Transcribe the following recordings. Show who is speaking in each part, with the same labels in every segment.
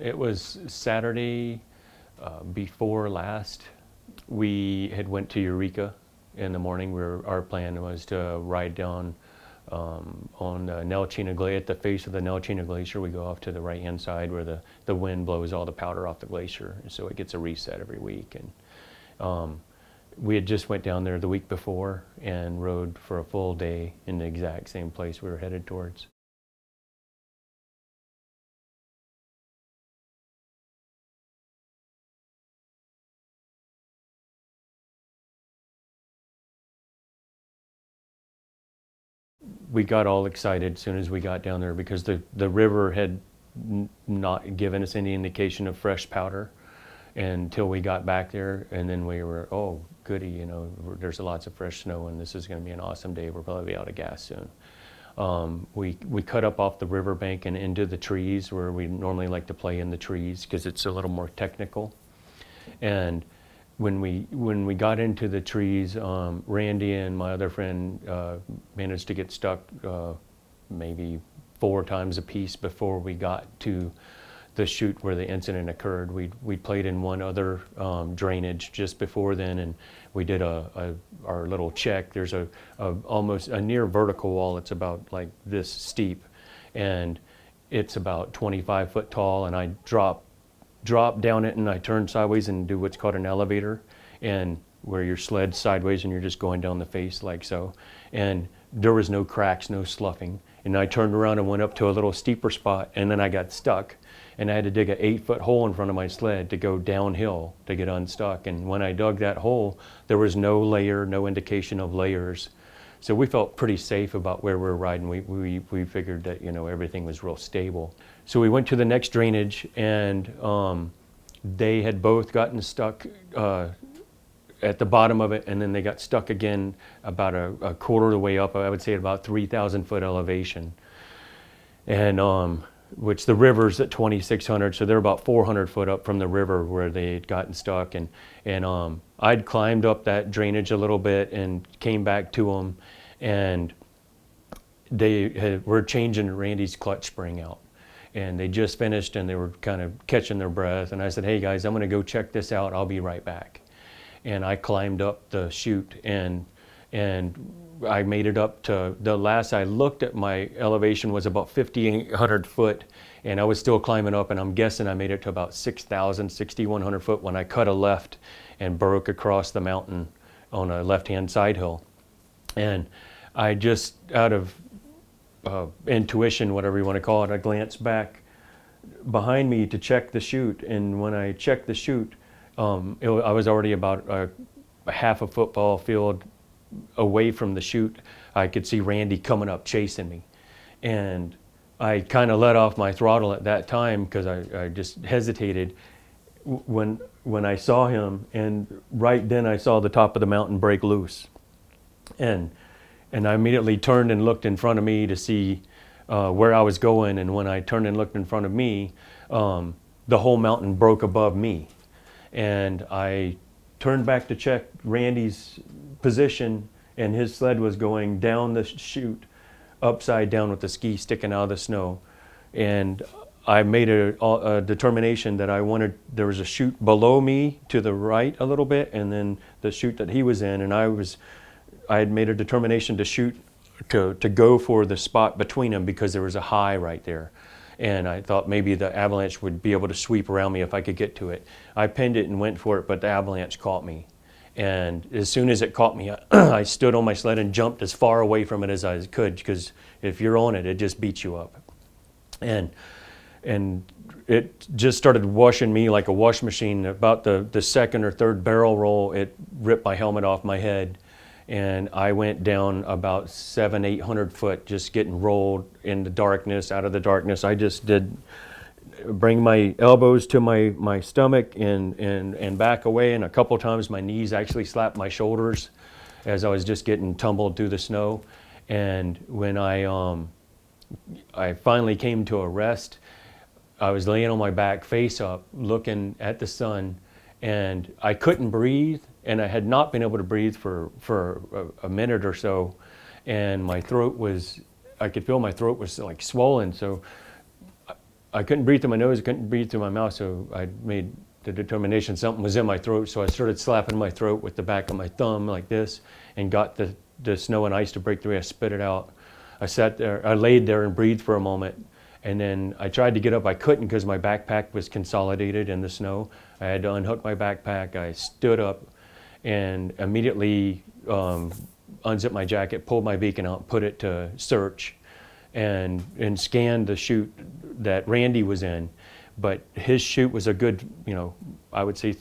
Speaker 1: It was Saturday before last. We had went to Eureka in the morning. Our plan was to ride down on the Nelchina Glacier, at the face of the Nelchina Glacier. We go off to the right-hand side where the wind blows all the powder off the glacier, and so it gets a reset every week. And we had just went down there the week before and rode for a full day in the exact same place we were headed towards. We got all excited as soon as we got down there because the river had not given us any indication of fresh powder until we got back there. And then we were, oh, goody, there's lots of fresh snow and this is going to be an awesome day. We'll probably be out of gas soon. We cut up off the riverbank and into the trees where we normally like to play in the trees because it's a little more technical. And when we got into the trees, Randy and my other friend managed to get stuck maybe 4 times apiece before we got to the chute where the incident occurred. We played in one other drainage just before then, and we did our little check. There's almost a near vertical wall. It's about like this steep, and it's about 25 foot tall. And I drop down it, and I turn sideways and do what's called an elevator, and where your sled sideways and you're just going down the face like so. And there was no cracks, no sloughing. And I turned around and went up to a little steeper spot, and then I got stuck. And I had to dig an 8-foot hole in front of my sled to go downhill to get unstuck. And when I dug that hole, there was no layer, no indication of layers. So we felt pretty safe about where we were riding. We figured that everything was real stable. So we went to the next drainage, and they had both gotten stuck at the bottom of it, and then they got stuck again about a quarter of the way up. I would say at about 3,000 foot elevation, and which the river's at 2,600, so they're about 400 foot up from the river where they had gotten stuck. And I'd climbed up that drainage a little bit and came back to them, and they were changing Randy's clutch spring out. And they just finished, and they were kind of catching their breath. And I said, hey guys, I'm gonna go check this out. I'll be right back. And I climbed up the chute, and I made it up to, the last I looked at my elevation was about 5,800 foot, and I was still climbing up, and I'm guessing I made it to about 6,000, 6,100 foot when I cut a left and broke across the mountain on a left-hand side hill. And I just, out of intuition, whatever you want to call it, I glanced back behind me to check the chute, and when I checked the chute, I was already about a half a football field away from the chute. I could see Randy coming up chasing me, and I kind of let off my throttle at that time because I just hesitated when I saw him, and right then I saw the top of the mountain break loose, and I immediately turned and looked in front of me to see where I was going. And when I turned and looked in front of me, the whole mountain broke above me. And I turned back to check Randy's position, and his sled was going down the chute upside down with the ski sticking out of the snow. And I made a determination that there was a chute below me to the right a little bit, and then the chute that he was in, and I had made a determination to go for the spot between them because there was a high right there. And I thought maybe the avalanche would be able to sweep around me if I could get to it. I pinned it and went for it, but the avalanche caught me. And as soon as it caught me, I stood on my sled and jumped as far away from it as I could, because if you're on it, it just beats you up. And it just started washing me like a wash machine. About the second or third barrel roll, it ripped my helmet off my head. And I went down about 700-800 foot, just getting rolled in the darkness, out of the darkness. I just did bring my elbows to my stomach and back away, and a couple times my knees actually slapped my shoulders as I was just getting tumbled through the snow. And when I finally came to a rest, I was laying on my back face up, looking at the sun, and I couldn't breathe. And I had not been able to breathe for a minute or so, and my throat was, I could feel my throat was like swollen. So I couldn't breathe through my nose, I couldn't breathe through my mouth, so I made the determination something was in my throat, so I started slapping my throat with the back of my thumb like this and got the snow and ice to break through. I spit it out. I sat there, I laid there and breathed for a moment, and then I tried to get up. I couldn't because my backpack was consolidated in the snow. I had to unhook my backpack. I stood up and immediately unzipped my jacket, pulled my beacon out, put it to search, and scanned the chute that Randy was in. But his chute was a good, I would say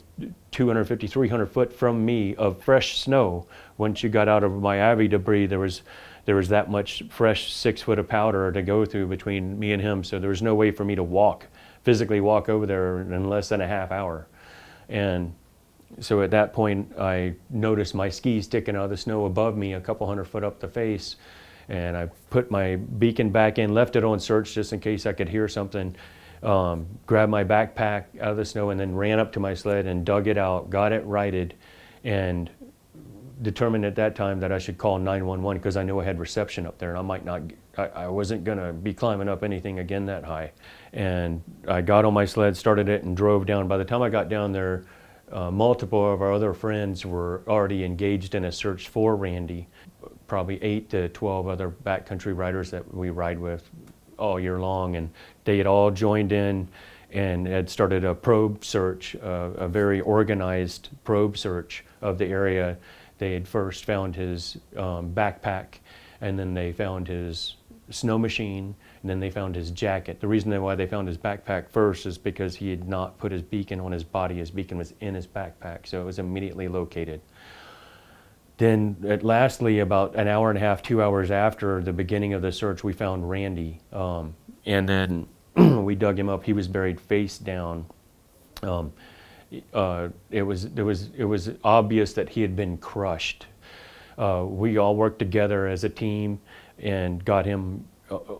Speaker 1: 250, 300 foot from me of fresh snow. Once you got out of my Avi debris, there was that much fresh 6 foot of powder to go through between me and him. So there was no way for me to physically walk over there in less than a half hour. And so at that point, I noticed my skis sticking out of the snow above me a couple hundred foot up the face. And I put my beacon back in, left it on search just in case I could hear something. Grabbed my backpack out of the snow and then ran up to my sled and dug it out, got it righted, and determined at that time that I should call 911 because I knew I had reception up there and I wasn't gonna be climbing up anything again that high. And I got on my sled, started it, and drove down. By the time I got down there, multiple of our other friends were already engaged in a search for Randy. Probably 8 to 12 other backcountry riders that we ride with all year long, and they had all joined in and had started a probe search, a very organized probe search of the area. They had first found his backpack, and then they found his snow machine, and then they found his jacket. The reason why they found his backpack first is because he had not put his beacon on his body. His beacon was in his backpack, so it was immediately located. Then, lastly, about an hour and a half, 2 hours after the beginning of the search, we found Randy. And then we dug him up. He was buried face down. It was obvious that he had been crushed. We all worked together as a team and got him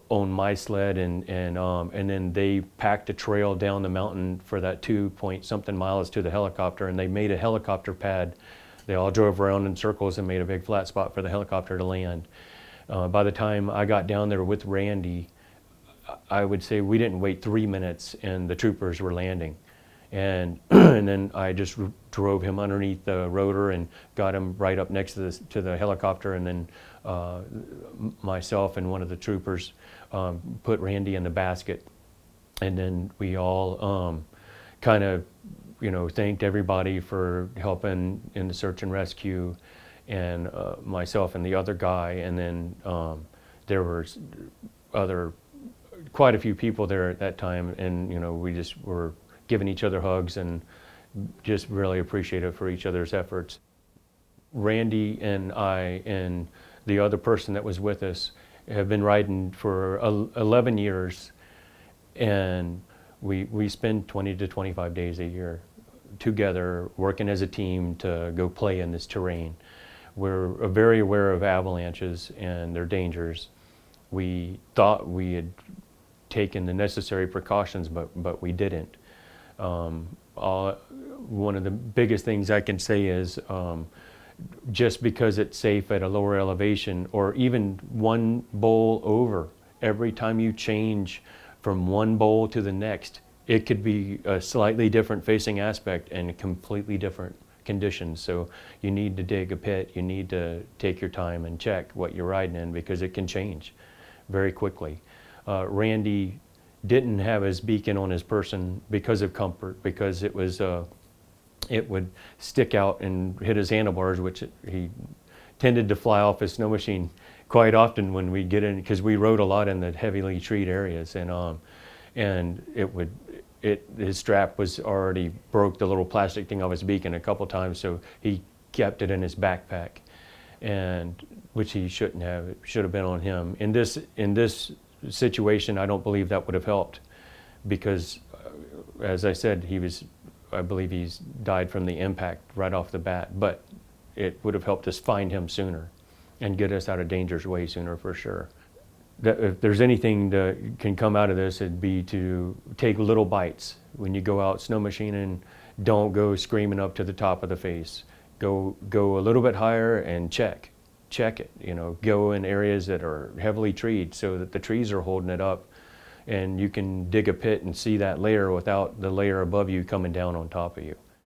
Speaker 1: on my sled, and then they packed a trail down the mountain for that 2-point-something miles to the helicopter, and they made a helicopter pad. They all drove around in circles and made a big flat spot for the helicopter to land. By the time I got down there with Randy, I would say we didn't wait 3 minutes and the troopers were landing. And and then I just drove him underneath the rotor and got him right up next to the helicopter, and then myself and one of the troopers put Randy in the basket. And then we all kind of thanked everybody for helping in the search and rescue, and myself and the other guy. And then there were quite a few people there at that time, and we just were giving each other hugs and just really appreciative for each other's efforts. Randy and I and the other person that was with us have been riding for 11 years, and we spend 20 to 25 days a year together working as a team to go play in this terrain. We're very aware of avalanches and their dangers. We thought we had taken the necessary precautions, but we didn't. One of the biggest things I can say is just because it's safe at a lower elevation, or even one bowl over, every time you change from one bowl to the next, it could be a slightly different facing aspect and completely different conditions. So you need to dig a pit, you need to take your time and check what you're riding in, because it can change very quickly. Randy didn't have his beacon on his person because of comfort, because it would stick out and hit his handlebars, which he tended to fly off his snow machine quite often when we get in, because we rode a lot in the heavily treed areas, and his strap was already broke, the little plastic thing of his beacon, a couple times, so he kept it in his backpack, and which he shouldn't have. It should have been on him. In this situation, I don't believe that would have helped, because as I said, I believe he's died from the impact right off the bat, but it would have helped us find him sooner and get us out of danger's way sooner, for sure. If there's anything that can come out of this, it'd be to take little bites. When you go out snow machining, don't go screaming up to the top of the face. Go a little bit higher and check it. Go in areas that are heavily treed so that the trees are holding it up. and you can dig a pit and see that layer without the layer above you coming down on top of you.